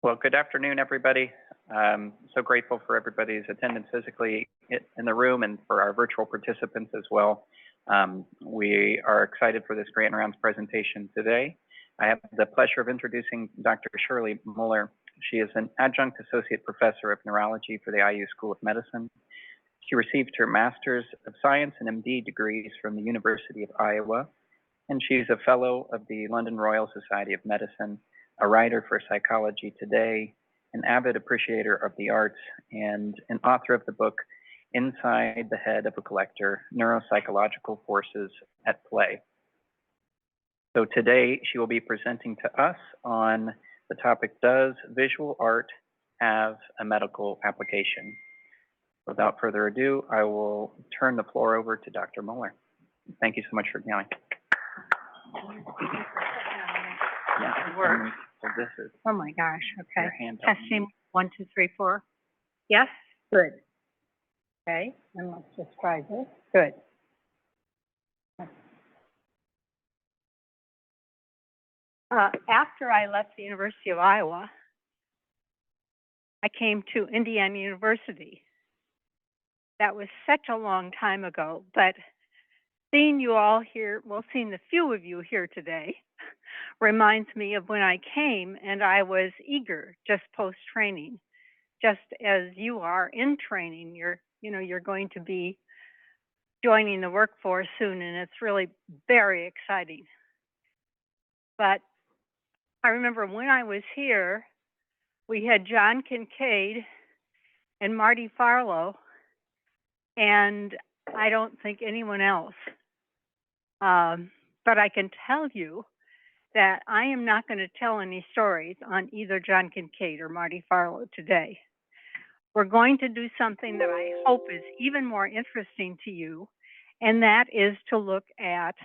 Well, good afternoon, everybody. So grateful for everybody's attendance physically in the room and for our virtual participants as well. We are excited for this Grant Rounds presentation today. I have the pleasure of introducing Dr. Shirley Mueller. She is an adjunct associate professor of neurology for the IU School of Medicine. She received her Master's of Science and MD degrees from the University of Iowa, and she's a fellow of the London Royal Society of Medicine, a writer for Psychology Today, an avid appreciator of the arts, and an author of the book Inside the Head of a Collector, Neuropsychological Forces at Play. So today she will be presenting to us on the topic, Does Visual Art Have a Medical Application? Without further ado, I will turn the floor over to Dr. Mueller. Thank you so much for coming. Yeah, It works. So this is Oh my gosh, okay. your hand up. Testing, 1, 2, 3, 4. Yes, good. Okay, and let's just try this. Good. After I left the University of Iowa, I came to Indiana University. That was such a long time ago, but seeing you all here, well, seeing the few of you here today, reminds me of when I came and I was eager, just post-training, just as you are in training. You're going to be joining the workforce soon, and it's really very exciting. But I remember when I was here, we had John Kincaid and Marty Farlow, and I don't think anyone else. But I can tell you that I am not going to tell any stories on either John Kincaid or Marty Farlow today. We're going to do something that I hope is even more interesting to you, and that is to look at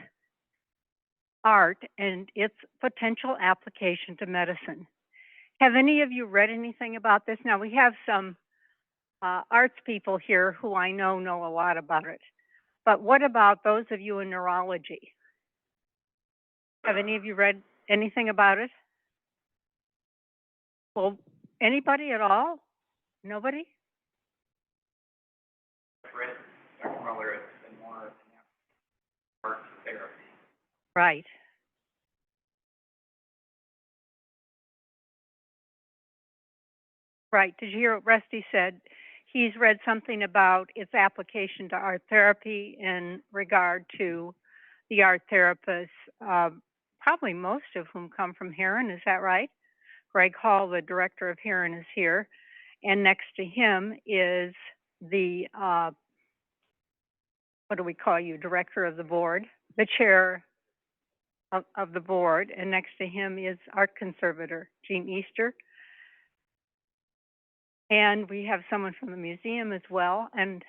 art and its potential application to medicine. Have any of you read anything about this? Now, we have some arts people here who I know a lot about it. But what about those of you in neurology? Have any of you read anything about it? Well, anybody at all? Nobody? Dr. Mueller, it's been more art therapy. Right. Right. Did you hear what Rusty said? He's read something about its application to art therapy in regard to the art therapists, probably most of whom come from Heron. Is that right? Greg Hall, the director of Heron, is here. And next to him is the, what do we call you, director of the board, the chair of the board. And next to him is art conservator, Jean Easter. And we have someone from the museum as well. And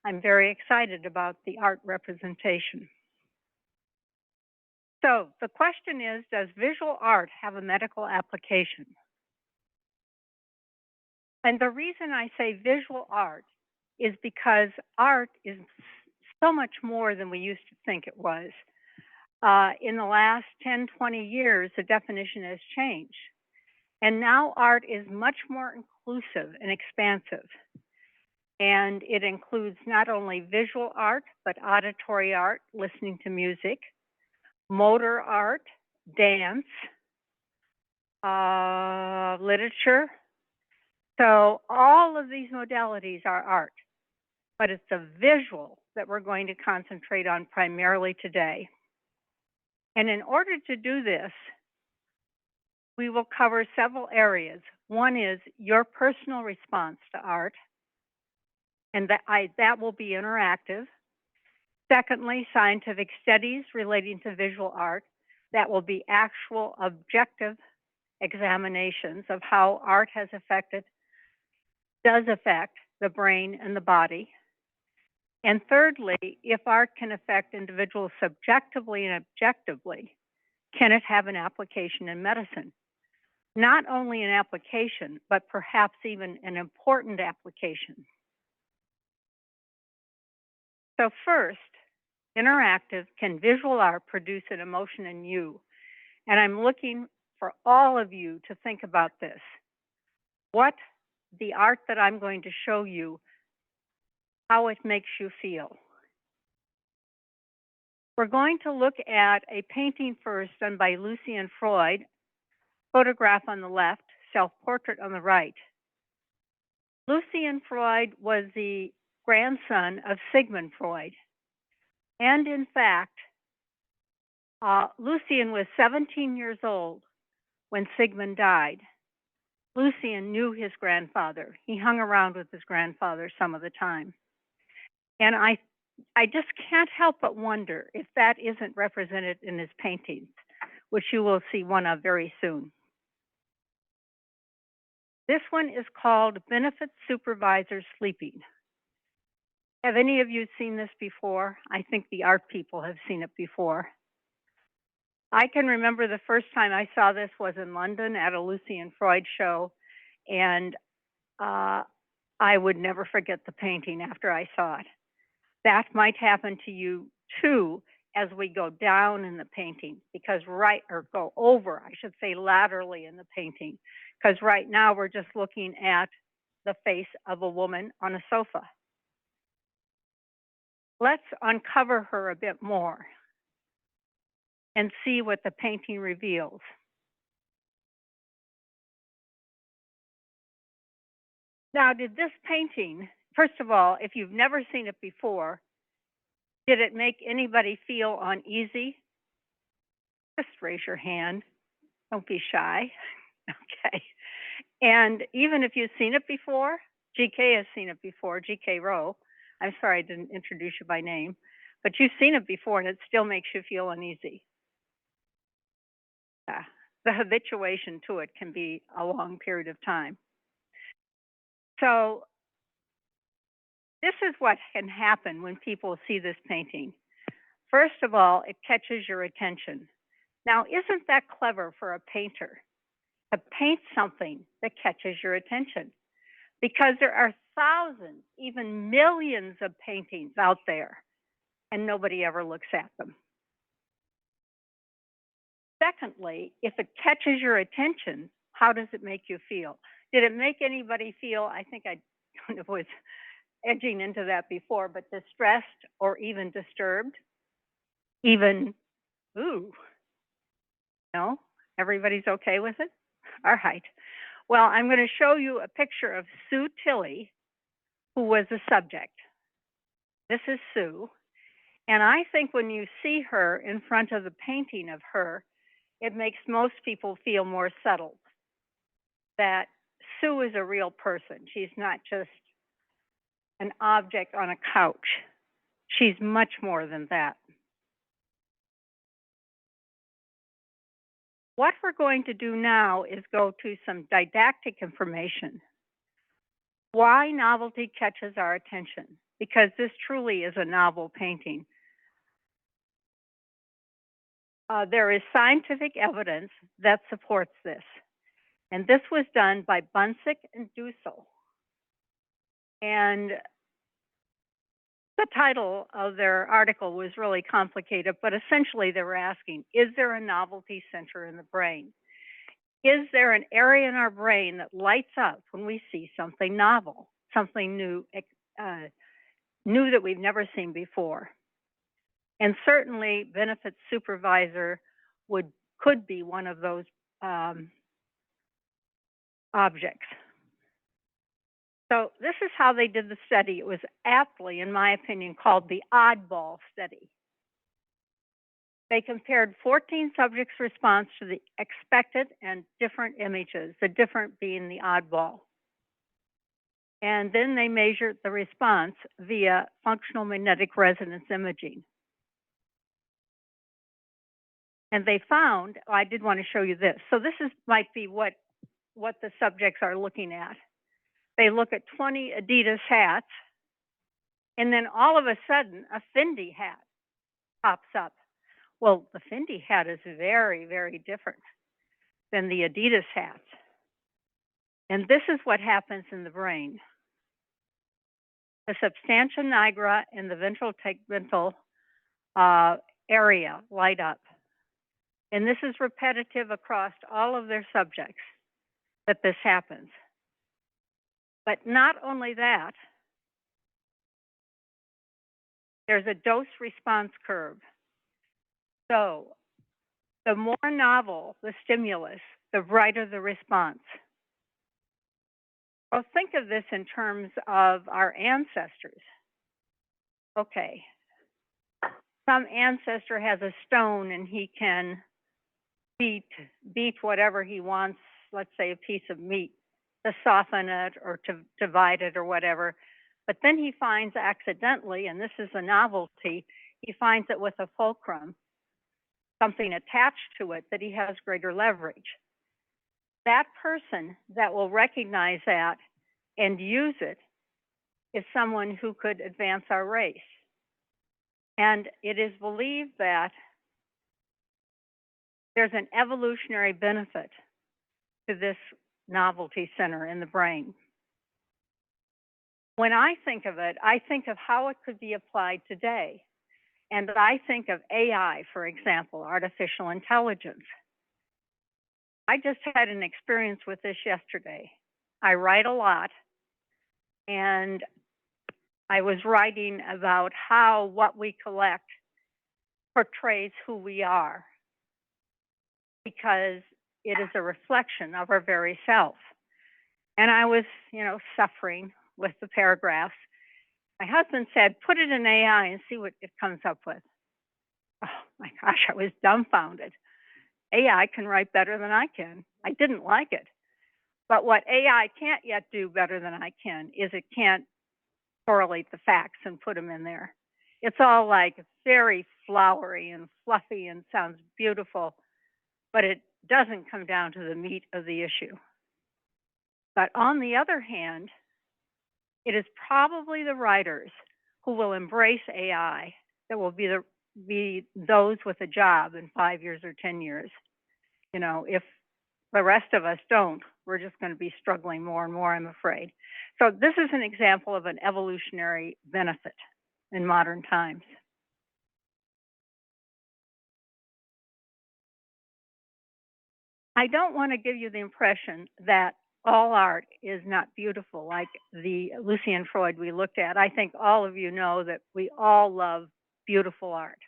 I'm very excited about the art representation. So the question is, does visual art have a medical application? And the reason I say visual art is because art is so much more than we used to think it was. In the last 10, 20 years, the definition has changed. And now art is much more inclusive and expansive. And it includes not only visual art, but auditory art, listening to music, motor art, dance, literature. So all of these modalities are art, but it's the visual that we're going to concentrate on primarily today. And in order to do this, we will cover several areas. One is your personal response to art, and that will be interactive. Secondly, scientific studies relating to visual art. That will be actual objective examinations of how art does affect the brain and the body. And thirdly, if art can affect individuals subjectively and objectively, can it have an application in medicine? Not only an application, but perhaps even an important application. So first, interactive, can visual art produce an emotion in you? And I'm looking for all of you to think about this. what the art that I'm going to show you, how it makes you feel. We're going to look at a painting first done by Lucien Freud, photograph on the left, self-portrait on the right. Lucien Freud was the grandson of Sigmund Freud. And in fact, Lucien was 17 years old when Sigmund died. Lucien knew his grandfather. He hung around with his grandfather some of the time. And I just can't help but wonder if that isn't represented in his paintings, which you will see one of very soon. This one is called Benefit Supervisor Sleeping. Have any of you seen this before? I think the art people have seen it before. I can remember the first time I saw this was in London at a Lucien Freud show, and I would never forget the painting after I saw it. That might happen to you too as we go down in the painting, because go over, I should say, laterally in the painting, because right now we're just looking at the face of a woman on a sofa. Let's uncover her a bit more and see what the painting reveals. Now, did this painting, first of all, if you've never seen it before, did it make anybody feel uneasy? Just raise your hand. Don't be shy. Okay. And even if you've seen it before, GK has seen it before, GK Rowe. I'm sorry I didn't introduce you by name, but you've seen it before and it still makes you feel uneasy. The habituation to it can be a long period of time. So this is what can happen when people see this painting. First of all, it catches your attention. Now, isn't that clever for a painter to paint something that catches your attention? Because there are thousands, even millions of paintings out there, and nobody ever looks at them. Secondly, if it catches your attention, how does it make you feel? Did it make anybody feel, I think I kind of was edging into that before, but distressed or even disturbed? Even, ooh, no? Everybody's okay with it? All right. Well, I'm going to show you a picture of Sue Tilley, who was the subject. This is Sue. And I think when you see her in front of the painting of her, it makes most people feel more settled that Sue is a real person. She's not just an object on a couch. She's much more than that. What we're going to do now is go to some didactic information. Why novelty catches our attention? Because this truly is a novel painting. There is scientific evidence that supports this. And this was done by Bunsick and Dussel. And the title of their article was really complicated, but essentially they were asking, is there a novelty center in the brain? Is there an area in our brain that lights up when we see something novel, something new, new that we've never seen before? And certainly benefits supervisor could be one of those objects. So this is how they did the study. It was aptly, in my opinion, called the oddball study. They compared 14 subjects' response to the expected and different images, the different being the oddball. And then they measured the response via functional magnetic resonance imaging. And they found, I did want to show you this. So this might be what the subjects are looking at. They look at 20 Adidas hats, and then all of a sudden, a Fendi hat pops up. Well, the Fendi hat is very, very different than the Adidas hat. And this is what happens in the brain. The substantia nigra and the ventral tegmental area light up. And this is repetitive across all of their subjects that this happens. But not only that, there's a dose-response curve. So the more novel the stimulus, the brighter the response. Well, think of this in terms of our ancestors. Okay, some ancestor has a stone and he can beat whatever he wants, let's say a piece of meat, to soften it or to divide it or whatever. But then he finds accidentally, and this is a novelty, he finds it with a fulcrum, something attached to it, that he has greater leverage. That person that will recognize that and use it is someone who could advance our race. And it is believed that there's an evolutionary benefit to this novelty center in the brain. When I think of it, I think of how it could be applied today. And I think of AI, for example, artificial intelligence. I just had an experience with this yesterday. I write a lot, and I was writing about how what we collect portrays who we are, because it is a reflection of our very self. And I was, suffering with the paragraphs. My husband said, put it in AI and see what it comes up with. Oh my gosh, I was dumbfounded. AI can write better than I can. I didn't like it. But what AI can't yet do better than I can is it can't correlate the facts and put them in there. It's all like very flowery and fluffy and sounds beautiful, but it doesn't come down to the meat of the issue. But on the other hand, it is probably the writers who will embrace AI that will be those with a job in 5 years or 10 years. If the rest of us don't, we're just going to be struggling more and more, I'm afraid. So this is an example of an evolutionary benefit in modern times. I don't want to give you the impression that all art is not beautiful, like the Lucy and Freud we looked at. I think all of you know that we all love beautiful art.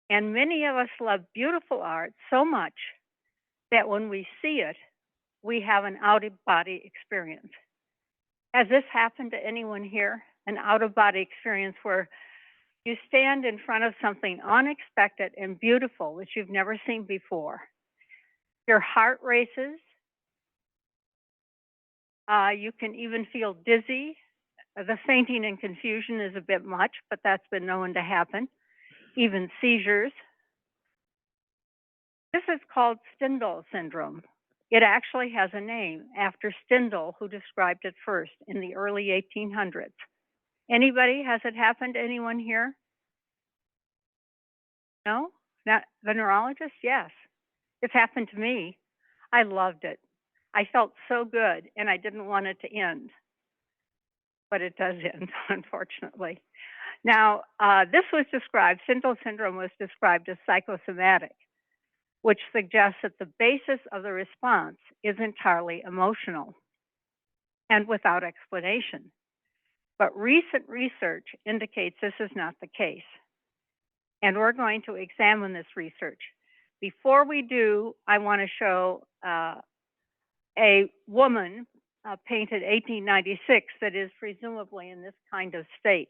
And many of us love beautiful art so much that when we see it, we have an out-of-body experience. Has this happened to anyone here? An out-of-body experience where you stand in front of something unexpected and beautiful that you've never seen before. Your heart races. You can even feel dizzy. The fainting and confusion is a bit much, but that's been known to happen. Even seizures. This is called Stendhal syndrome. It actually has a name after Stendhal, who described it first in the early 1800s. Anybody? Has it happened to anyone here? No? Not the neurologist? Yes. It's happened to me. I loved it. I felt so good, and I didn't want it to end. But it does end, unfortunately. Now, this was described, Stendhal syndrome was described as psychosomatic, which suggests that the basis of the response is entirely emotional and without explanation. But recent research indicates this is not the case. And we're going to examine this research. Before we do, I want to show a woman painted 1896 that is presumably in this kind of state.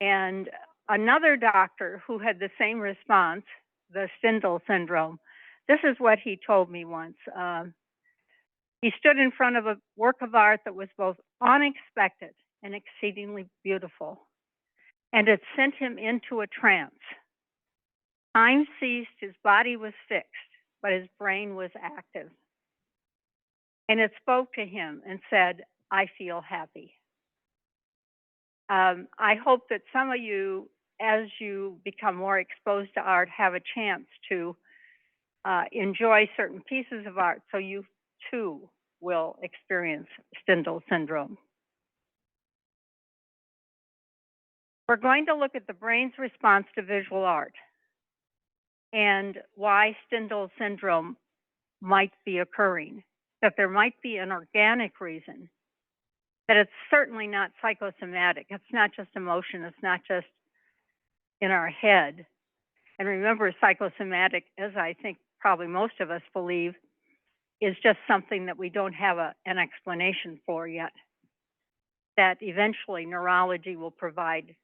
And another doctor who had the same response, the Stendhal syndrome, this is what he told me once. He stood in front of a work of art that was both unexpected and exceedingly beautiful. And it sent him into a trance. Time ceased, his body was fixed, but his brain was active. And it spoke to him and said, I feel happy. I hope that some of you, as you become more exposed to art, have a chance to enjoy certain pieces of art so you too will experience Stendhal syndrome. We're going to look at the brain's response to visual art and why Stendhal syndrome might be occurring. that there might be an organic reason, that it's certainly not psychosomatic. It's not just emotion. It's not just in our head. And remember, psychosomatic, as I think probably most of us believe, is just something that we don't have an explanation for yet. That eventually neurology will provide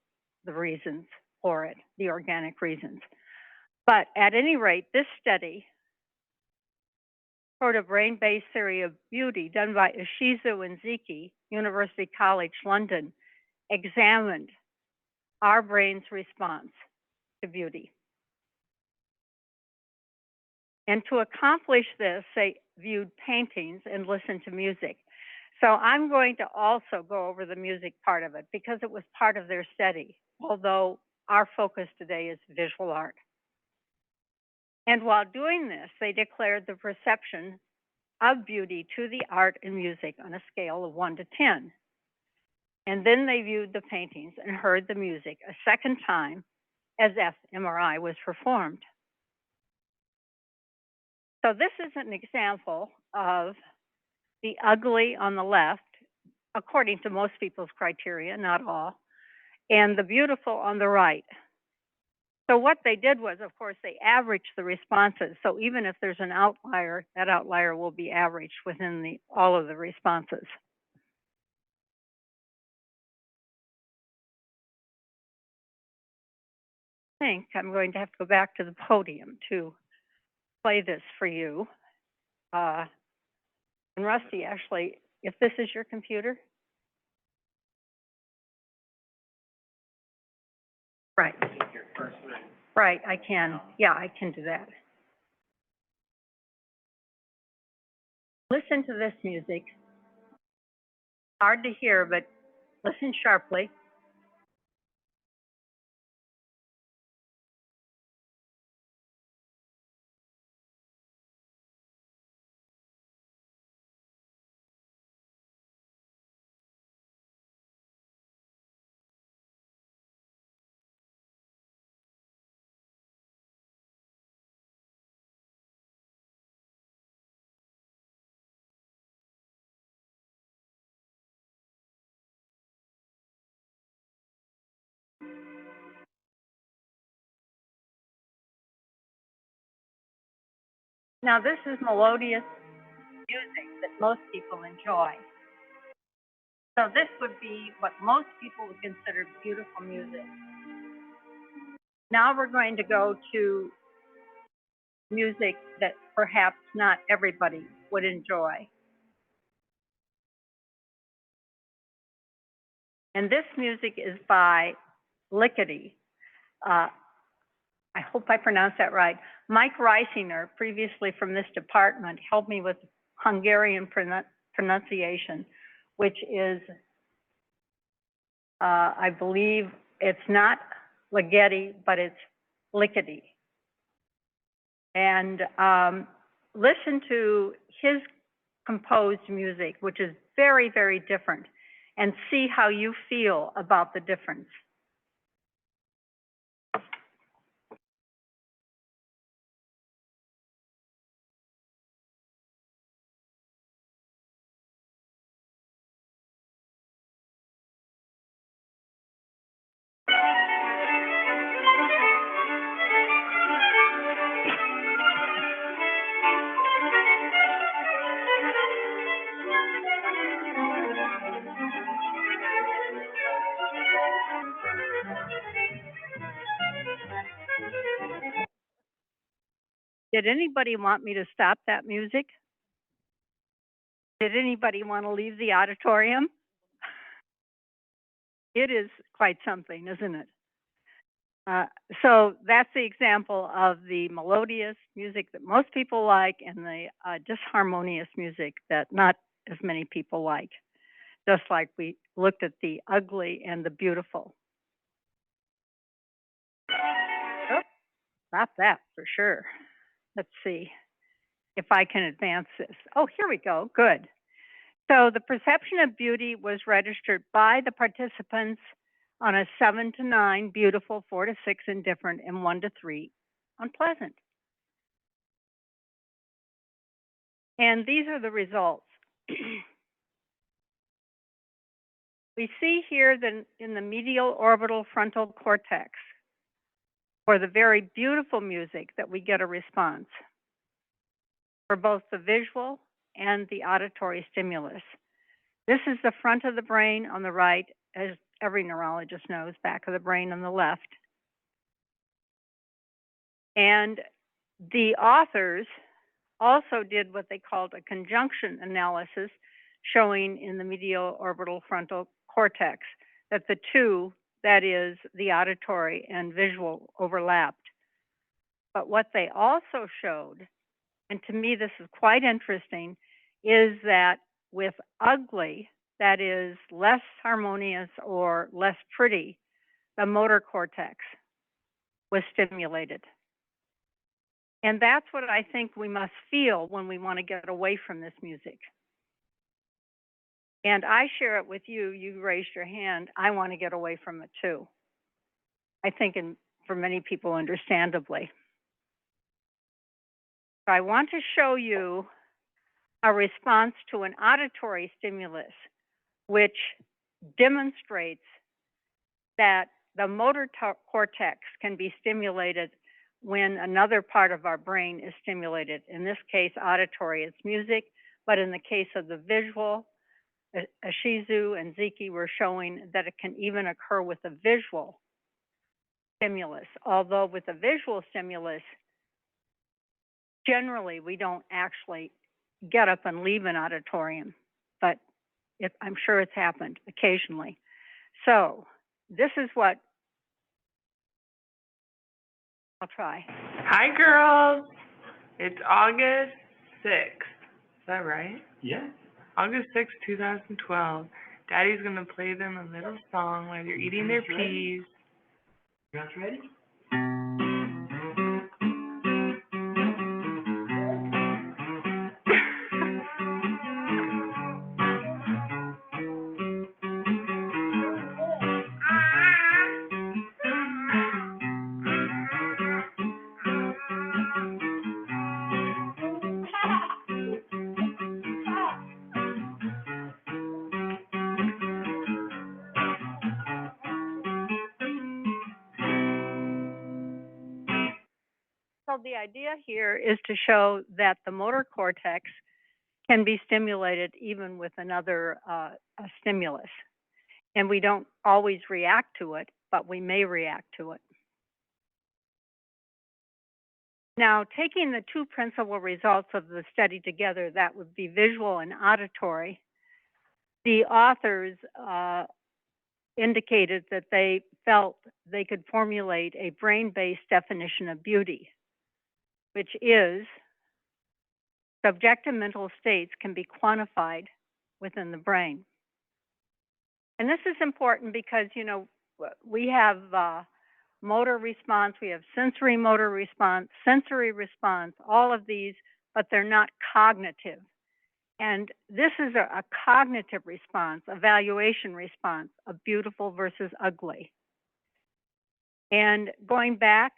the reasons for it, the organic reasons. But at any rate, this study, sort of brain-based theory of beauty, done by Ishizu and Ziki, University College London, examined our brain's response to beauty. And to accomplish this, they viewed paintings and listened to music. So I'm going to also go over the music part of it because it was part of their study, although our focus today is visual art. And while doing this, they declared the perception of beauty to the art and music on a scale of 1 to 10. And then they viewed the paintings and heard the music a second time as fMRI was performed. So this is an example of the ugly on the left, according to most people's criteria, not all, and the beautiful on the right. So what they did was, of course, they averaged the responses. So even if there's an outlier, that outlier will be averaged within all of the responses. I think I'm going to have to go back to the podium to play this for you. And Rusty, actually, if this is your computer. Right. Right, I can. Yeah, I can do that. Listen to this music. Hard to hear, but listen sharply. Now, this is melodious music that most people enjoy. So this would be what most people would consider beautiful music. Now we're going to go to music that perhaps not everybody would enjoy. And this music is by Lickety. I hope I pronounced that right. Mike Reisinger, previously from this department, helped me with Hungarian pronunciation, which is, I believe it's not Ligeti, but it's Lickety. And listen to his composed music, which is very, very different, and see how you feel about the difference. Did anybody want me to stop that music? Did anybody want to leave the auditorium? It is quite something, isn't it? So that's the example of the melodious music that most people like and the disharmonious music that not as many people like, just like we looked at the ugly and the beautiful. Oh, not that for sure. Let's see if I can advance this. Oh, here we go. Good. So the perception of beauty was registered by the participants on a 7 to 9 beautiful, 4 to 6 indifferent, and 1 to 3 unpleasant. And these are the results. We see here that in the medial orbital frontal cortex, for the very beautiful music, that we get a response for both the visual and the auditory stimulus. This is the front of the brain on the right, as every neurologist knows, back of the brain on the left. And the authors also did what they called a conjunction analysis, showing in the medial orbital frontal cortex that the two, that is, the auditory and visual, overlapped. But what they also showed, and to me this is quite interesting, is that with ugly, that is less harmonious or less pretty, the motor cortex was stimulated. And that's what I think we must feel when we want to get away from this music. And I share it with you. You raised your hand. I want to get away from it too. I think for many people, understandably. So I want to show you a response to an auditory stimulus, which demonstrates that the motor cortex can be stimulated when another part of our brain is stimulated. In this case, auditory, it's music, but in the case of the visual, Ashizu and Ziki were showing that it can even occur with a visual stimulus, although with a visual stimulus, generally we don't actually get up and leave an auditorium, but I'm sure it's happened occasionally. So this is what I'll try. Hi, girls. It's August 6th. Is that right? Yeah. August 6th, 2012. Daddy's going to play them a little song while they're eating their peas. You guys ready? So the idea here is to show that the motor cortex can be stimulated even with another stimulus. And we don't always react to it, but we may react to it. Now, taking the two principal results of the study together, that would be visual and auditory, the authors indicated that they felt they could formulate a brain-based definition of beauty, which is subjective mental states can be quantified within the brain. And this is important because, you know, we have motor response, we have sensory motor response, sensory response, all of these, but they're not cognitive. And this is a cognitive response, evaluation response of beautiful versus ugly. And going back,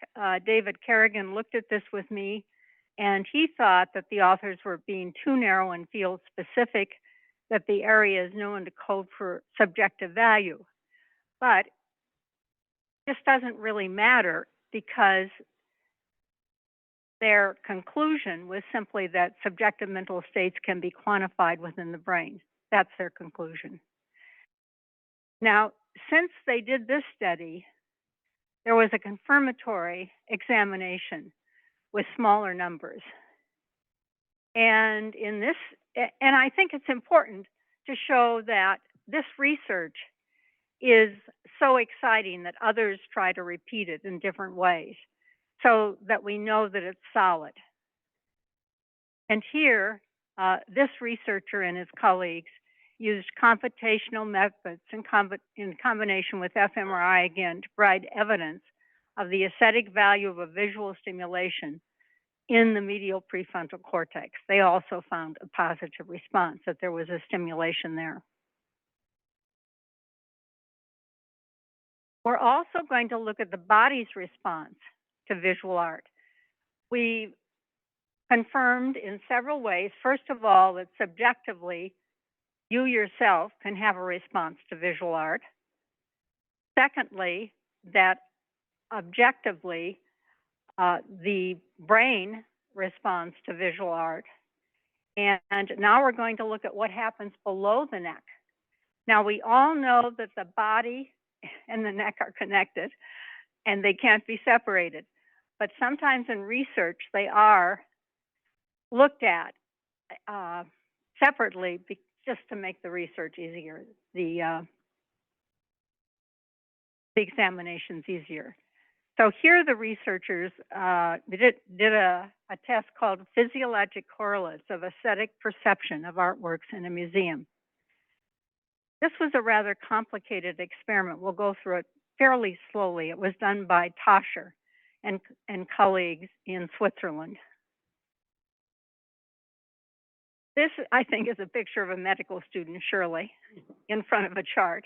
David Kerrigan looked at this with me, and he thought that the authors were being too narrow and field specific, that the area is known to code for subjective value. But this doesn't really matter because their conclusion was simply that subjective mental states can be quantified within the brain. That's their conclusion. Now, since they did this study, there was a confirmatory examination with smaller numbers. And in this, and I think it's important to show that this research is so exciting that others try to repeat it in different ways so that we know that it's solid. And here, this researcher and his colleagues used computational methods in combination with fMRI again to provide evidence of the aesthetic value of a visual stimulation in the medial prefrontal cortex. They also found a positive response, that there was a stimulation there. We're also going to look at the body's response to visual art. We confirmed in several ways. First of all, that subjectively, you yourself can have a response to visual art. Secondly, that objectively, the brain responds to visual art. And now we're going to look at what happens below the neck. Now, we all know that the body and the neck are connected and they can't be separated. But sometimes in research, they are looked at separately just to make the research easier, the examinations easier. So here the researchers did a test called physiologic correlates of aesthetic perception of artworks in a museum. This was a rather complicated experiment. We'll go through it fairly slowly. It was done by Tascher and colleagues in Switzerland. This, I think, is a picture of a medical student, Shirley, in front of a chart.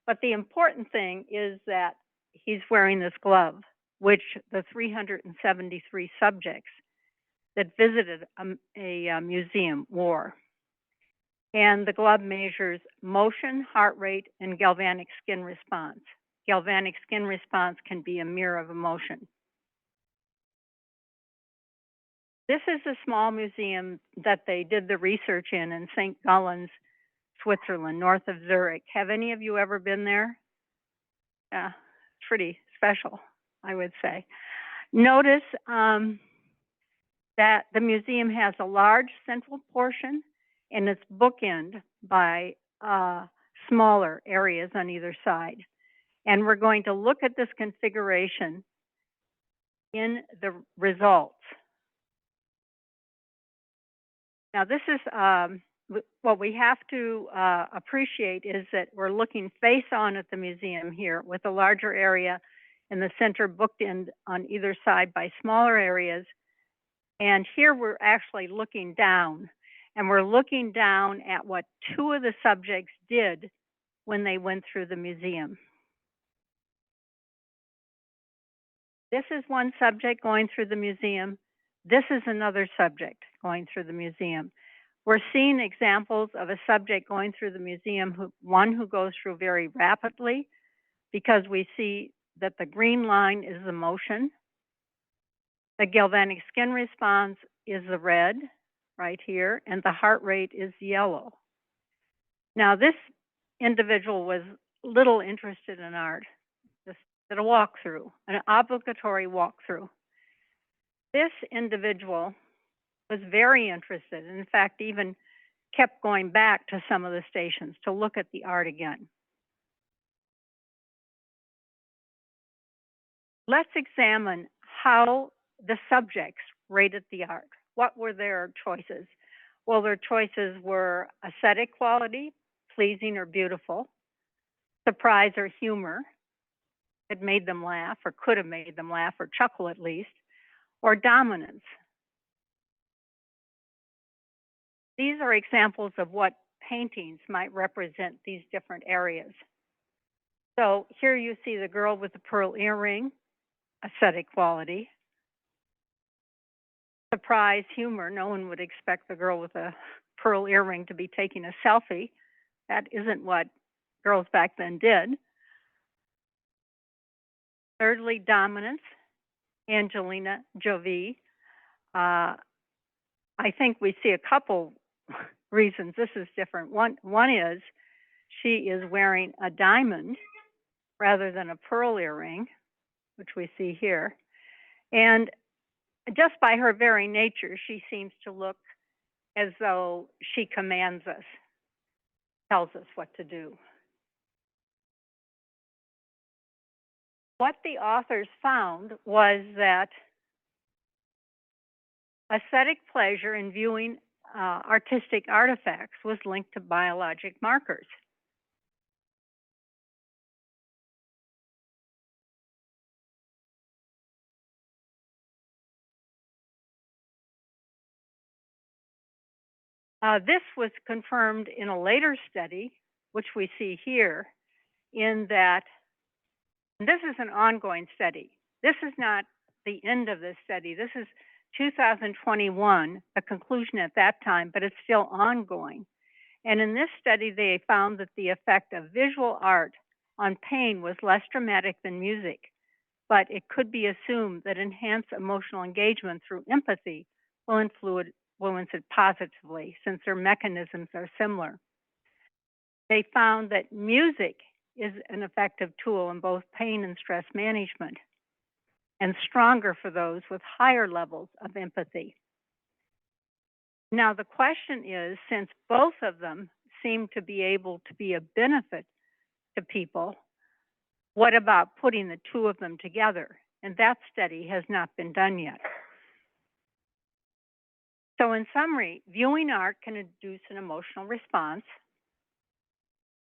But the important thing is that he's wearing this glove, which the 373 subjects that visited a museum wore. And the glove measures motion, heart rate, and galvanic skin response. Galvanic skin response can be a mirror of emotion. This is a small museum that they did the research in St. Gallens, Switzerland, north of Zurich. Have any of you ever been there? Yeah, it's pretty special, I would say. Notice that the museum has a large central portion and it's bookended by smaller areas on either side. And we're going to look at this configuration in the results. Now, this is what we have to appreciate is that we're looking face on at the museum here with a larger area in the center booked in on either side by smaller areas. And here we're actually looking down, and we're looking down at what two of the subjects did when they went through the museum. This is one subject going through the museum. This is another subject going through the museum. We're seeing examples of a subject going through the museum, one who goes through very rapidly, because we see that the green line is the motion. The galvanic skin response is the red right here, and the heart rate is yellow. Now, this individual was little interested in art. Just did a walkthrough, an obligatory walkthrough. This individual was very interested, and in fact, even kept going back to some of the stations to look at the art again. Let's examine how the subjects rated the art. What were their choices? Well, their choices were aesthetic quality, pleasing or beautiful, surprise or humor, that made them laugh or could have made them laugh or chuckle at least, or dominance. These are examples of what paintings might represent these different areas. So here you see the girl with the pearl earring, aesthetic quality. Surprise, humor. No one would expect the girl with a pearl earring to be taking a selfie. That isn't what girls back then did. Thirdly, dominance. Angelina Jolie. I think we see a couple reasons this is different. One is she is wearing a diamond rather than a pearl earring, which we see here. And just by her very nature, she seems to look as though she commands us, tells us what to do. What the authors found was that aesthetic pleasure in viewing artistic artifacts was linked to biologic markers. This was confirmed in a later study, which we see here, in that this is an ongoing study. This is not the end of this study. This is 2021, a conclusion at that time, but it's still ongoing. And in this study, they found that the effect of visual art on pain was less dramatic than music, but it could be assumed that enhanced emotional engagement through empathy will influence it positively since their mechanisms are similar. They found that music is an effective tool in both pain and stress management and stronger for those with higher levels of empathy. Now, the question is, since both of them seem to be able to be a benefit to people, what about putting the two of them together? And that study has not been done yet. So in summary, viewing art can induce an emotional response,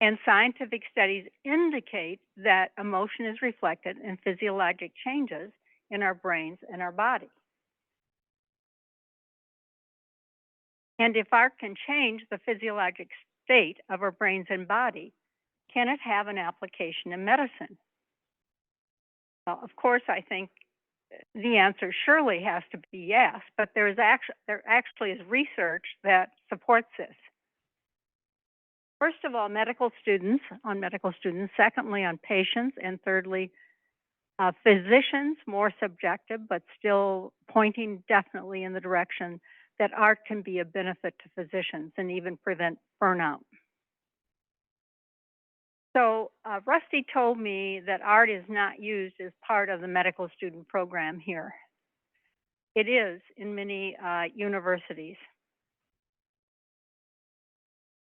and scientific studies indicate that emotion is reflected in physiologic changes in our brains and our body. And if art can change the physiologic state of our brains and body, can it have an application in medicine? Well, of course, I think the answer surely has to be yes, but there actually is research that supports this. First of all, medical students, secondly on patients, and thirdly, physicians, more subjective, but still pointing definitely in the direction that art can be a benefit to physicians and even prevent burnout. So Rusty told me that art is not used as part of the medical student program here. It is in many universities.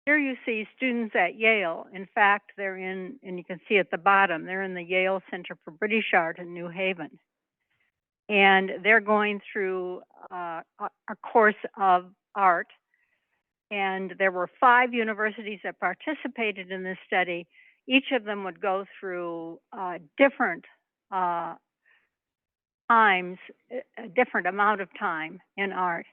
Here you see students at Yale. In fact, they're in, and you can see at the bottom, they're in the Yale Center for British Art in New Haven. And they're going through a course of art. And there were 5 universities that participated in this study. Each of them would go through different times, a different amount of time in art.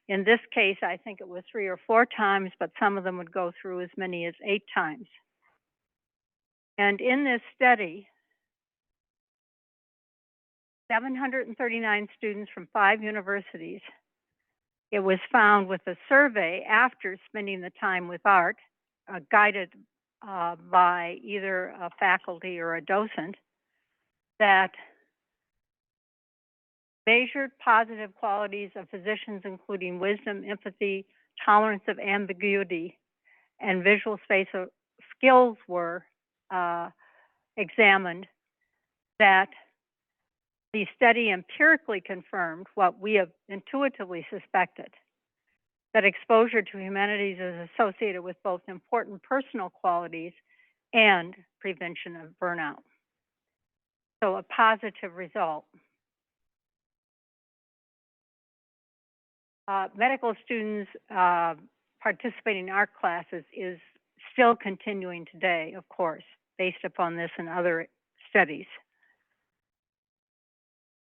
In this case, I think it was 3 or 4 times, but some of them would go through as many as 8 times. And in this study, 739 students from 5 universities, it was found with a survey after spending the time with art, guided by either a faculty or a docent, that measured positive qualities of physicians, including wisdom, empathy, tolerance of ambiguity, and visual spatial skills were examined, that the study empirically confirmed what we have intuitively suspected, that exposure to humanities is associated with both important personal qualities and prevention of burnout. So a positive result. Medical students participating in art classes is still continuing today, of course, based upon this and other studies.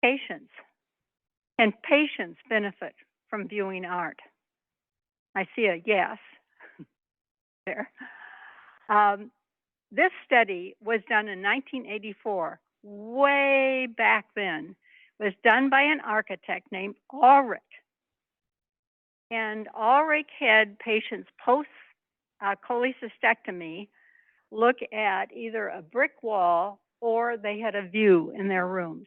Patients. Can patients benefit from viewing art? I see a yes there. This study was done in 1984, way back then. It was done by an architect named Ulrich. And Ulrich had patients post cholecystectomy look at either a brick wall or they had a view in their rooms.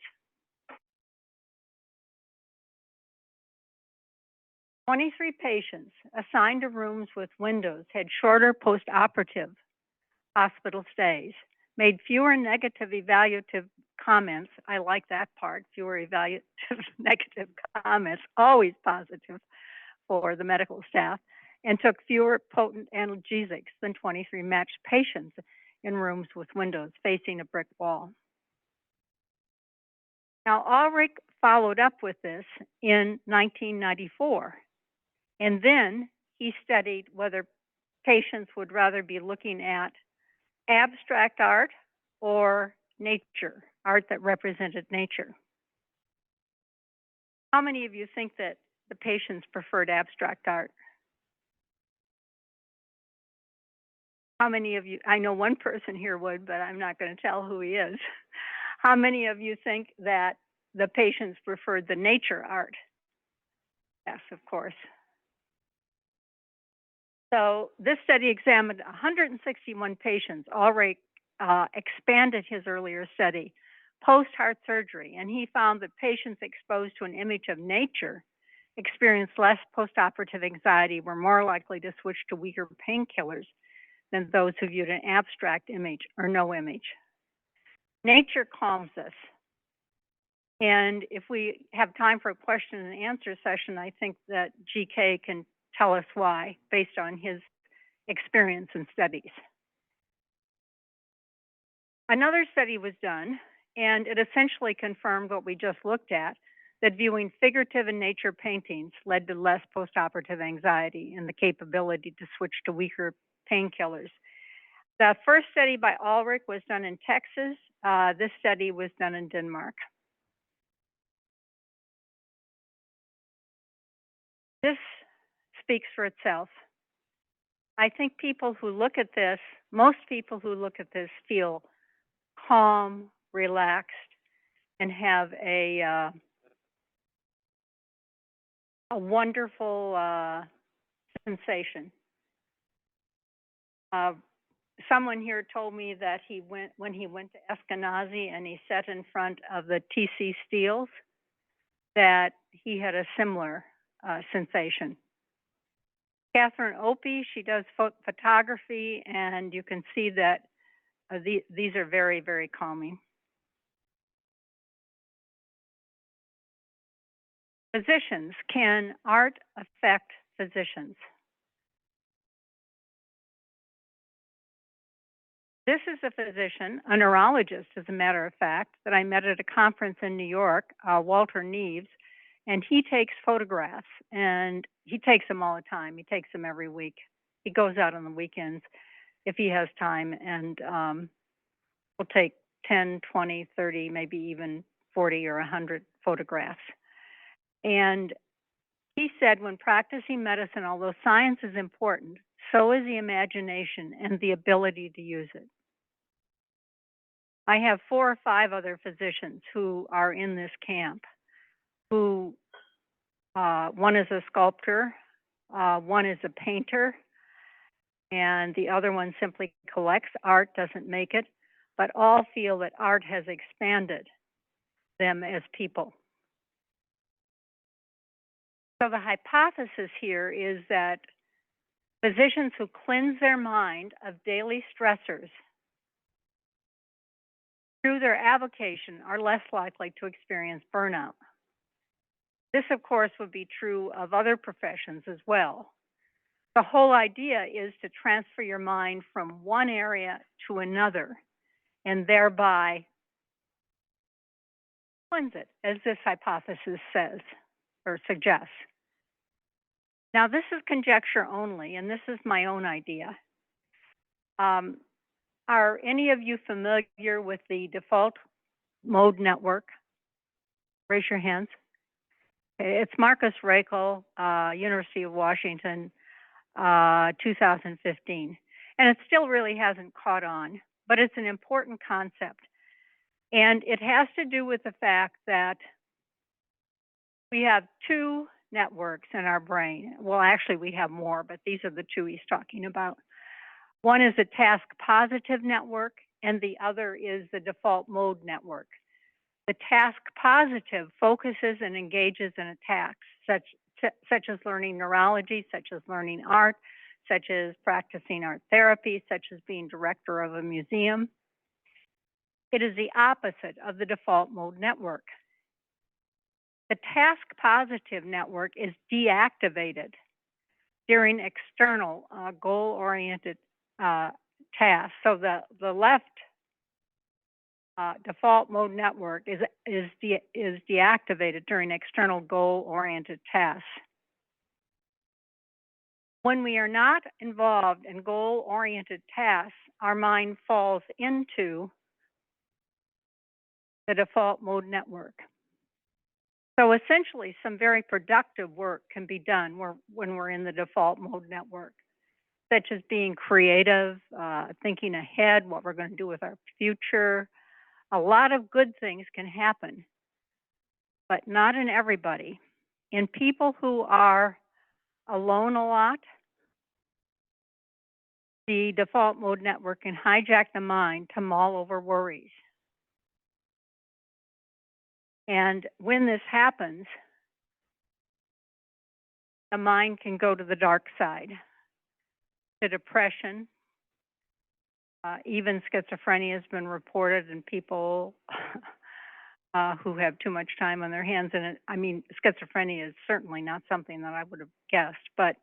23 patients assigned to rooms with windows had shorter post-operative hospital stays, made fewer negative evaluative comments. I like that part, fewer evaluative negative comments, always positive for the medical staff, and took fewer potent analgesics than 23 matched patients in rooms with windows facing a brick wall. Now, Ulrich followed up with this in 1994, and then he studied whether patients would rather be looking at abstract art or nature, art that represented nature. How many of you think that the patients preferred abstract art? How many of you, I know one person here would, but I'm not going to tell who he is. How many of you think that the patients preferred the nature art? of course. So this study examined 161 patients, already expanded his earlier study, post-heart surgery, and he found that patients exposed to an image of nature experienced less postoperative anxiety, were more likely to switch to weaker painkillers than those who viewed an abstract image or no image. Nature calms us. And if we have time for a question and answer session, I think that GK can tell us why, based on his experience and studies. Another study was done, and it essentially confirmed what we just looked at, that viewing figurative and nature paintings led to less postoperative anxiety and the capability to switch to weaker painkillers. The first study by Ulrich was done in Texas. This study was done in Denmark. This speaks for itself. I think people who look at this, most people who look at this feel calm, relaxed, and have a wonderful sensation. Someone here told me that when he went to Eskenazi and he sat in front of the TC Steels, that he had a similar sensation. Catherine Opie, she does photography, and you can see that these are very, very calming. Physicians, can art affect physicians? This is a physician, a neurologist, as a matter of fact, that I met at a conference in New York, Walter Neves, and he takes photographs, and he takes them all the time. He takes them every week. He goes out on the weekends if he has time, and will take 10, 20, 30, maybe even 40 or 100 photographs. And he said, when practicing medicine, although science is important, so is the imagination and the ability to use it. I have 4 or 5 other physicians who are in this camp, who one is a sculptor, one is a painter, and the other one simply collects art, doesn't make it, but all feel that art has expanded them as people. So the hypothesis here is that physicians who cleanse their mind of daily stressors through their avocation are less likely to experience burnout. This, of course, would be true of other professions as well. The whole idea is to transfer your mind from one area to another and thereby cleanse it, as this hypothesis says or suggests. Now, this is conjecture only, and this is my own idea. Are any of you familiar with the default mode network? Raise your hands. It's Marcus Rakel, University of Washington, 2015. And it still really hasn't caught on, but it's an important concept. And it has to do with the fact that we have 2 networks in our brain. Well, actually, we have more, but these are the 2 he's talking about. One is a task positive network, and the other is the default mode network. The task positive focuses and engages in a task, such as learning neurology, such as learning art, such as practicing art therapy, such as being director of a museum. It is the opposite of the default mode network. The task positive network is deactivated during external goal-oriented tasks. So the left default mode network is deactivated during external goal-oriented tasks. When we are not involved in goal-oriented tasks, our mind falls into the default mode network. So essentially, some very productive work can be done when we're in the default mode network, such as being creative, thinking ahead, what we're going to do with our future. A lot of good things can happen, but not in everybody. in people who are alone a lot, the default mode network can hijack the mind to mull over worries. And when this happens, the mind can go to the dark side, to depression. Even schizophrenia has been reported in people who have too much time on their hands. And I mean, schizophrenia is certainly not something that I would have guessed, but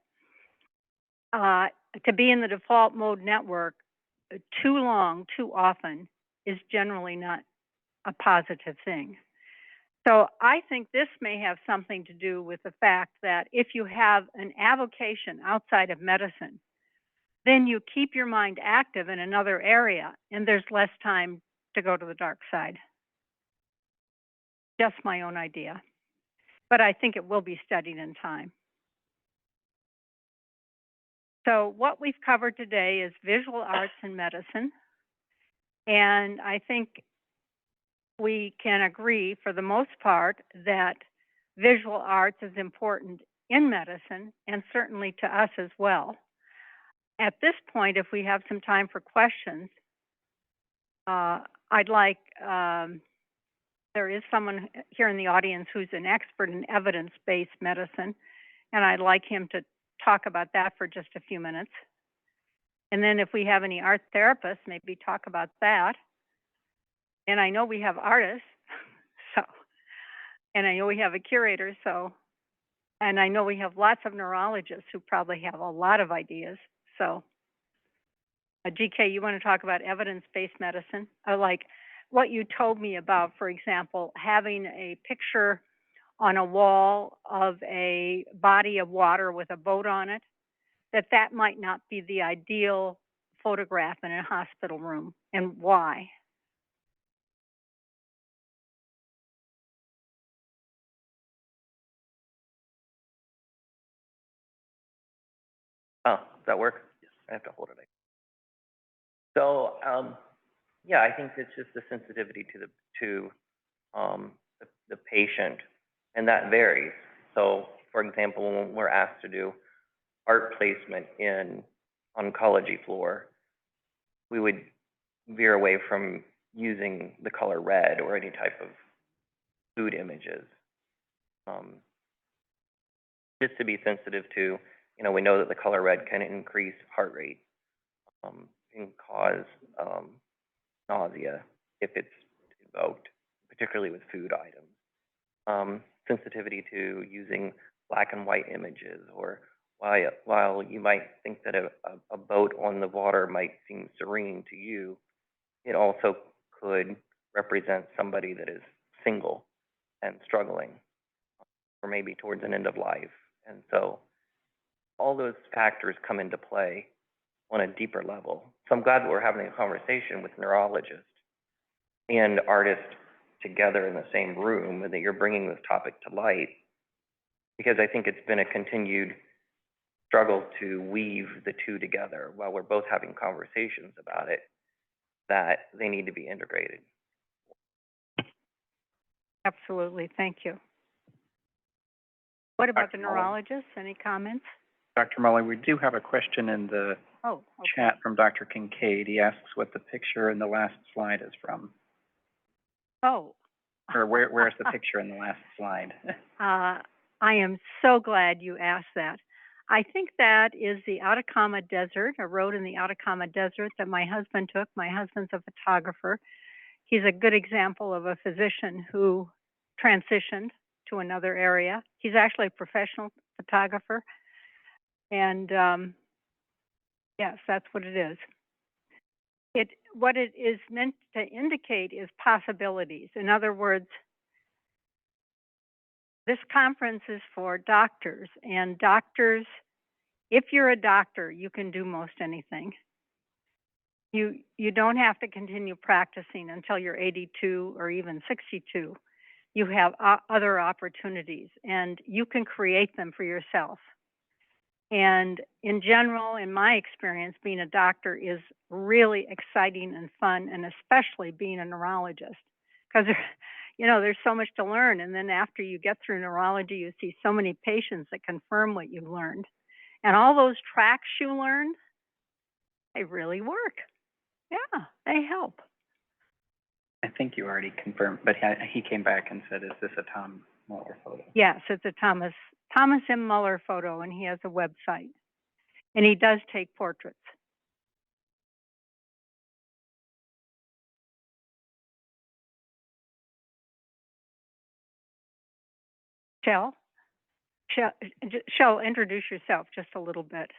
to be in the default mode network too long, too often, is generally not a positive thing. So I think this may have something to do with the fact that if you have an avocation outside of medicine, then you keep your mind active in another area and there's less time to go to the dark side. Just my own idea. But I think it will be studied in time. So what we've covered today is visual arts and medicine. And I think we can agree for the most part that visual arts is important in medicine and certainly to us as well. At this point, if we have some time for questions, I'd like, there is someone here in the audience who's an expert in evidence-based medicine, and I'd like him to talk about that for just a few minutes. And then if we have any art therapists, maybe talk about that. And I know we have artists, so, and I know we have a curator, so, and I know we have lots of neurologists who probably have a lot of ideas. So, GK, you want to talk about evidence-based medicine? Like what you told me about, for example, having a picture on a wall of a body of water with a boat on it, that might not be the ideal photograph in a hospital room, and why? Oh, does that work? Yes. I have to hold it. So, yeah, I think it's just the sensitivity to the patient, and that varies. So, for example, when we're asked to do art placement in oncology floor, we would veer away from using the color red or any type of food images, just to be sensitive to, we know that the color red can increase heart rate, can cause nausea if it's invoked, particularly with food items. Sensitivity to using black and white images, or while you might think that a boat on the water might seem serene to you, it also could represent somebody that is single and struggling, or maybe towards an end of life. And so all those factors come into play on a deeper level. So I'm glad that we're having a conversation with neurologists and artists together in the same room, and that you're bringing this topic to light, because I think it's been a continued struggle to weave the two together while we're both having conversations about it, that they need to be integrated. Absolutely, thank you. What about Dr. the Mueller? neurologists? Any comments? Dr. Mueller, we do have a question in the chat from Dr. Kincaid. He asks what the picture in the last slide is from. Oh. Or where's the picture in the last slide? I am so glad you asked that. I think that is the Atacama Desert, a road in the Atacama Desert that my husband took. My husband's a photographer. He's a good example of a physician who transitioned to another area. He's actually a professional photographer. And yes, that's what it is. What it is meant to indicate is possibilities. In other words, this conference is for doctors, and doctors, if you're a doctor, you can do most anything. You don't have to continue practicing until you're 82 or even 62. You have other opportunities, and you can create them for yourself. And in general, in my experience, being a doctor is really exciting and fun, and especially being a neurologist, because you know, there's so much to learn. And then after you get through neurology, you see so many patients that confirm what you've learned. And all those tracks you learned, they really work. Yeah, they help. I think you already confirmed, but he came back and said, is this a Tom Mueller photo? Yes, it's a Thomas M. Mueller photo, and he has a website. And he does take portraits. Shell, introduce yourself just a little bit.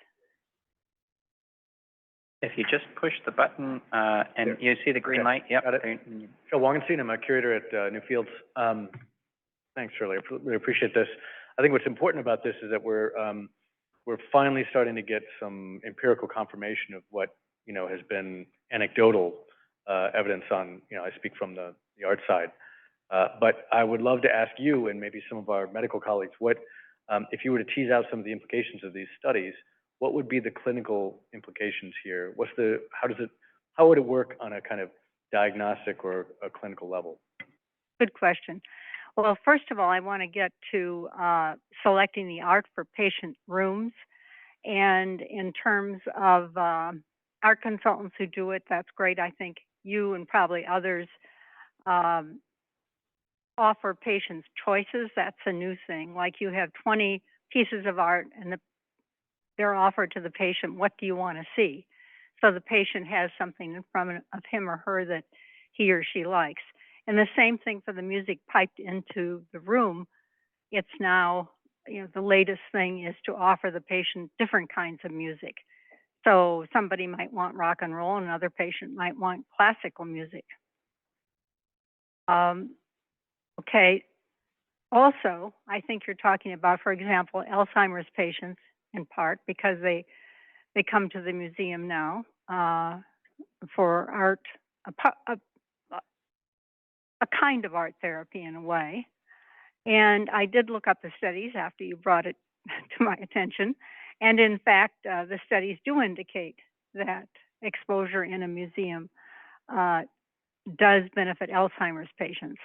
If you just push the button, and There. you see the green Okay. light, yep. Got it. Phil Wangenstein, I'm a curator at Newfields. Thanks, Shirley. I really appreciate this. I think what's important about this is that we're finally starting to get some empirical confirmation of what, you know, has been anecdotal evidence on, you know, I speak from the art side. But I would love to ask you and maybe some of our medical colleagues, what, if you were to tease out some of the implications of these studies, what would be the clinical implications here? How would it work on a kind of diagnostic or a clinical level? Good question. Well, first of all, I want to get to selecting the art for patient rooms. And in terms of art consultants who do it, that's great. I think you and probably others offer patients choices. That's a new thing. Like you have 20 pieces of art and they're offered to the patient, what do you want to see? So the patient has something in front of him or her that he or she likes. And the same thing for the music piped into the room. It's now, you know, the latest thing is to offer the patient different kinds of music. So somebody might want rock and roll, and another patient might want classical music. Okay. Also, I think you're talking about, for example, Alzheimer's patients in part because they come to the museum now for art, a kind of art therapy in a way. And I did look up the studies after you brought it to my attention. And in fact, the studies do indicate that exposure in a museum does benefit Alzheimer's patients.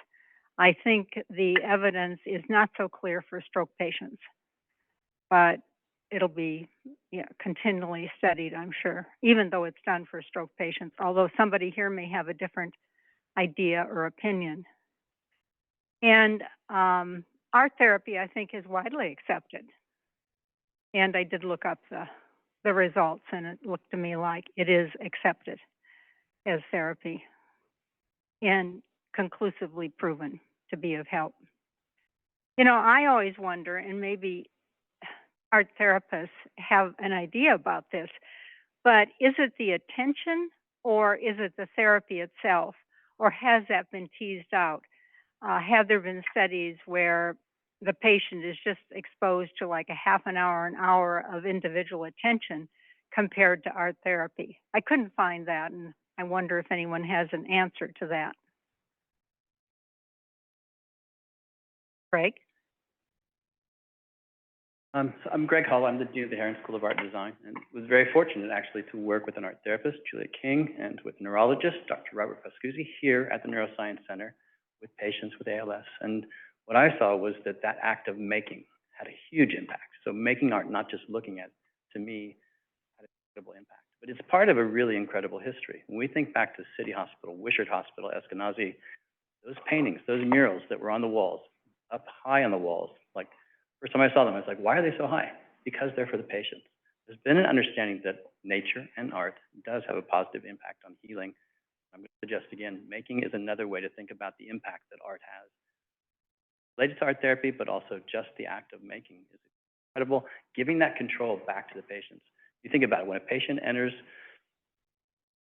I think the evidence is not so clear for stroke patients, but it'll be continually studied, I'm sure, even though it's done for stroke patients, although somebody here may have a different idea or opinion. And art therapy, I think, is widely accepted. And I did look up the results, and it looked to me like it is accepted as therapy and conclusively proven to be of help. You know, I always wonder, and maybe art therapists have an idea about this, but is it the attention or is it the therapy itself, or has that been teased out? Have there been studies where the patient is just exposed to like a half an hour of individual attention compared to art therapy? I couldn't find that, and I wonder if anyone has an answer to that. Greg? So I'm Greg Hull. I'm the Dean of the Herron School of Art and Design, and was very fortunate actually to work with an art therapist, Julia King, and with neurologist, Dr. Robert Pascuzzi, here at the Neuroscience Center with patients with ALS. And what I saw was that act of making had a huge impact. So making art, not just looking at it, to me, had an incredible impact. But it's part of a really incredible history. When we think back to City Hospital, Wishart Hospital, Eskenazi, those paintings, those murals that were on the walls, up high on the walls, like, first time I saw them, I was like, why are they so high? Because they're for the patients. There's been an understanding that nature and art does have a positive impact on healing. I'm going to suggest again, making is another way to think about the impact that art has. Related to art therapy, but also just the act of making is incredible, giving that control back to the patients. You think about it, when a patient enters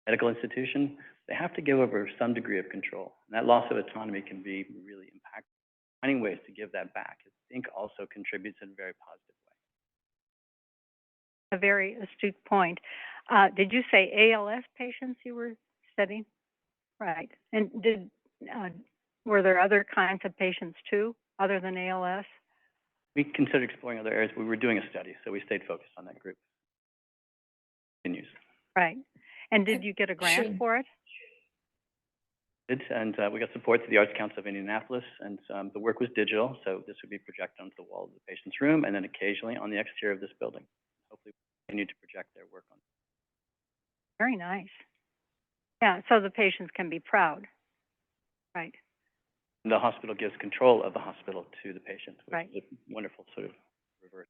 a medical institution, they have to give over some degree of control. And that loss of autonomy can be really impactful. Finding ways to give that back, I think, also contributes in a very positive way. A very astute point. Did you say ALS patients you were studying? Right. And were there other kinds of patients too, other than ALS? We considered exploring other areas. We were doing a study, so we stayed focused on that group. Continues. Right. And did you get a grant for it? And we got support through the Arts Council of Indianapolis, and the work was digital, so this would be projected onto the wall of the patient's room, and then occasionally on the exterior of this building. Hopefully, we continue to project their work on. Very nice. Yeah, so the patients can be proud. Right. The hospital gives control of the hospital to the patient, which Right. is a wonderful sort of reverse.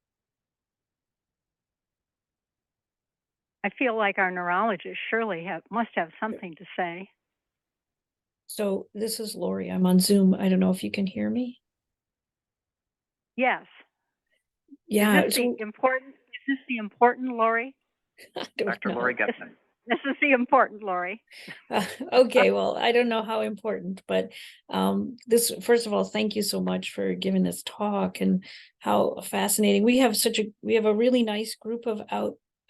I feel like our neurologist Shirley must have something to say. So this is Lori. I'm on Zoom. I don't know if you can hear me. Yes. Yeah, Is this the important Lori? I don't Dr. know. Lori Gutman. This is the important Lori. Okay, well, I don't know how important, but this, first of all, thank you so much for giving this talk and how fascinating. We have a really nice group of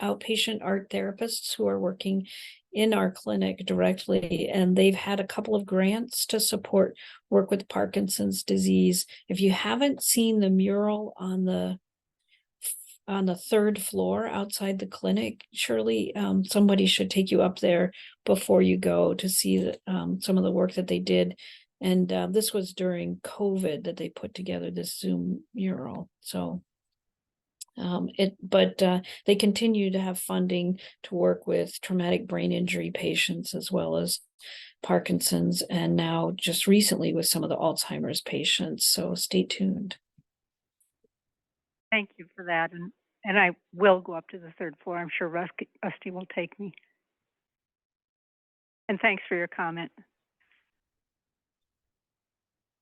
outpatient art therapists who are working in our clinic directly, and they've had a couple of grants to support work with Parkinson's disease. If you haven't seen the mural on the third floor outside the clinic, surely somebody should take you up there before you go to see some of the work that they did. And this was during COVID that they put together this Zoom mural. So they continue to have funding to work with traumatic brain injury patients as well as Parkinson's, and now just recently with some of the Alzheimer's patients. So stay tuned. Thank you for that. And I will go up to the third floor. I'm sure Rusty will take me. And thanks for your comment.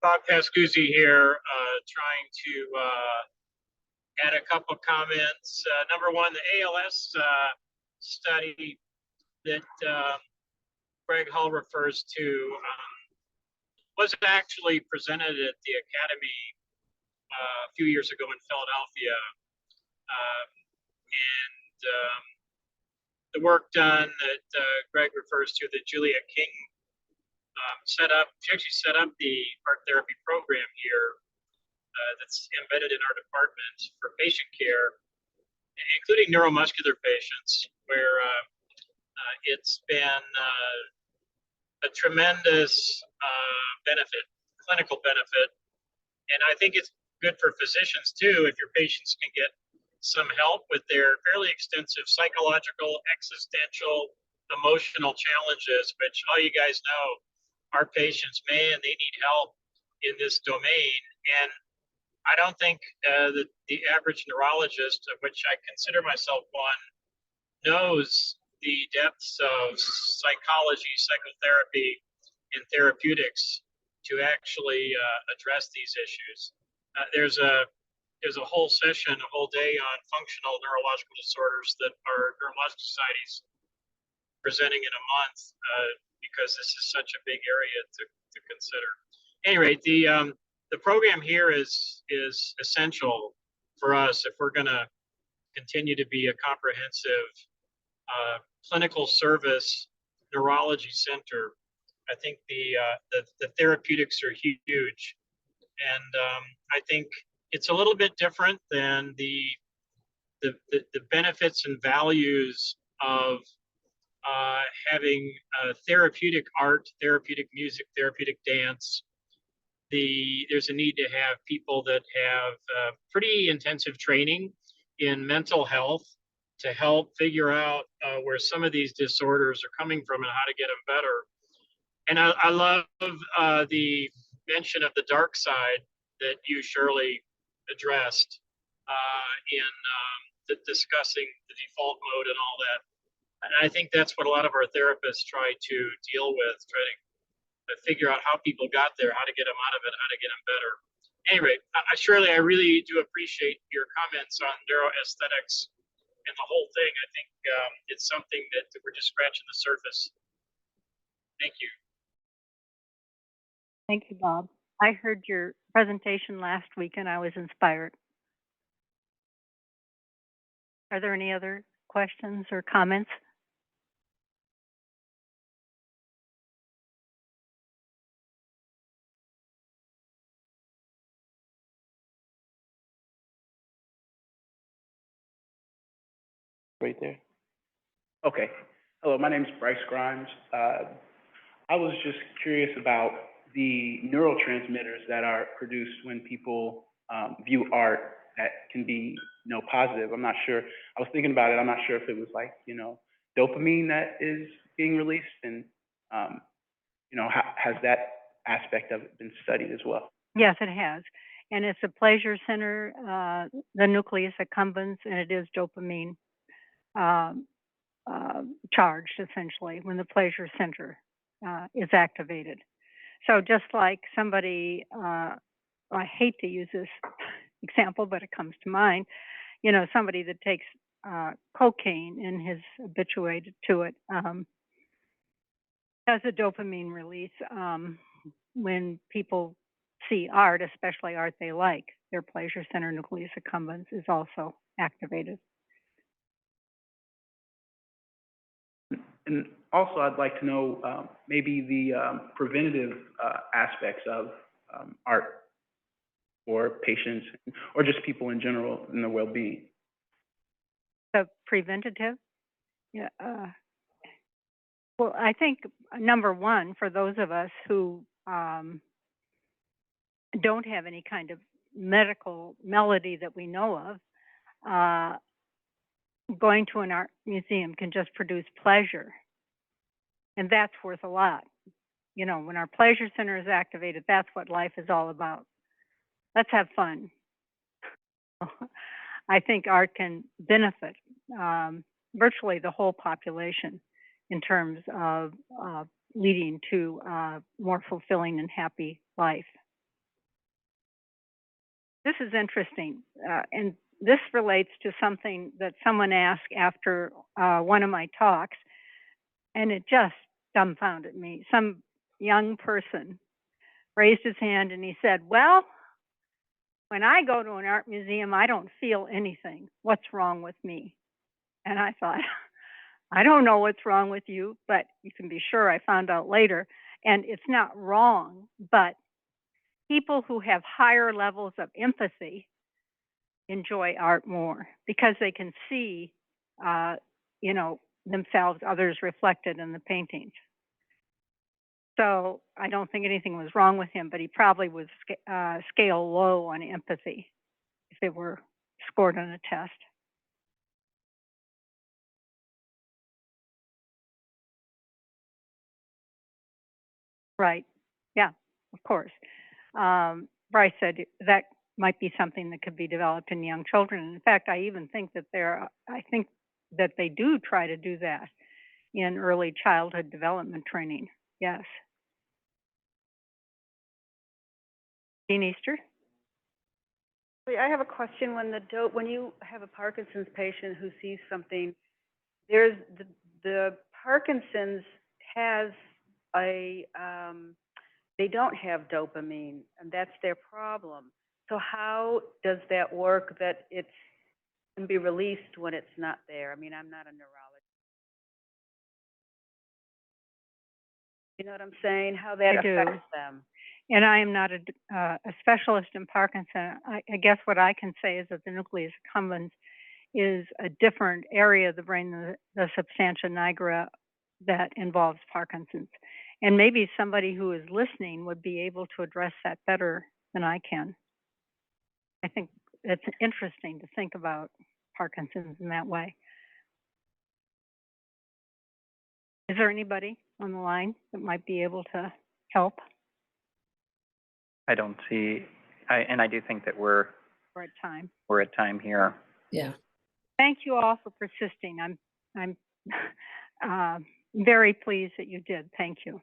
Bob Pascuzzi here, trying to add a couple comments. Number one, the ALS study that Greg Hull refers to was actually presented at the Academy a few years ago in Philadelphia. The work done that Greg refers to, that Julia King set up, she actually set up the art therapy program here that's embedded in our department for patient care, including neuromuscular patients, where it's been a tremendous benefit, clinical benefit. And I think it's good for physicians too, if your patients can get some help with their fairly extensive psychological, existential, emotional challenges, which all you guys know, our patients, man, they need help in this domain. And I don't think that the average neurologist, of which I consider myself one, knows the depths of psychology, psychotherapy, and therapeutics to actually address these issues. There's a whole session, a whole day on functional neurological disorders that our neurological societies presenting in a month because this is such a big area to consider. Anyway, the program here is essential for us if we're going to continue to be a comprehensive clinical service neurology center. I think the therapeutics are huge, and I think it's a little bit different than the benefits and values of having therapeutic art, therapeutic music, therapeutic dance. There's a need to have people that have pretty intensive training in mental health to help figure out where some of these disorders are coming from and how to get them better. And I love the mention of the dark side that you, Shirley, addressed in discussing the default mode and all that. And I think that's what a lot of our therapists try to deal with, try to figure out how people got there, how to get them out of it, how to get them better. Anyway, Shirley, I really do appreciate your comments on neuroaesthetics and the whole thing. I think it's something that we're just scratching the surface. Thank you. Thank you, Bob. I heard your presentation last week and I was inspired. Are there any other questions or comments? Right there. Okay. Hello, my name is Bryce Grimes. I was just curious about the neurotransmitters that are produced when people view art that can be, positive. I'm not sure. I was thinking about it. I'm not sure if it was like, dopamine that is being released, and has that aspect of it been studied as well? Yes, it has. And it's a pleasure center, the nucleus accumbens, and it is dopamine charged, essentially, when the pleasure center is activated. So just like somebody, I hate to use this example, but it comes to mind, somebody that takes cocaine and is habituated to it, has a dopamine release when people see art, especially art they like. Their pleasure center nucleus accumbens is also activated. And also, I'd like to know maybe the preventative aspects of art for patients or just people in general in their well-being. The preventative? Yeah. Well, I think number one, for those of us who don't have any kind of medical malady that we know of, going to an art museum can just produce pleasure. And that's worth a lot. When our pleasure center is activated, that's what life is all about. Let's have fun. I think art can benefit virtually the whole population in terms of leading to a more fulfilling and happy life. This is interesting, and this relates to something that someone asked after one of my talks, and it just dumbfounded me. Some young person raised his hand and he said, "Well, when I go to an art museum, I don't feel anything. What's wrong with me?" And I thought, I don't know what's wrong with you, but you can be sure I found out later. And it's not wrong, but people who have higher levels of empathy enjoy art more because they can see, themselves, others reflected in the paintings. So I don't think anything was wrong with him, but he probably was scale low on empathy if it were scored on a test. Right. Yeah, of course. Bryce said that might be something that could be developed in young children. In fact, I even think that they do try to do that in early childhood development training. Yes. Dean Easter? I have a question. When you have a Parkinson's patient who sees something, there's the Parkinson's has they don't have dopamine, and that's their problem. So how does that work that it can be released when it's not there? I mean, I'm not a neurologist. You know what I'm saying? How that affects them. And I am not a specialist in Parkinson. I guess what I can say is that the nucleus accumbens is a different area of the brain, the substantia nigra, that involves Parkinson's. And maybe somebody who is listening would be able to address that better than I can. I think it's interesting to think about Parkinson's in that way. Is there anybody on the line that might be able to help? I don't see, and I do think that we're at time. We're at time here. Yeah. Thank you all for persisting. I'm very pleased that you did. Thank you.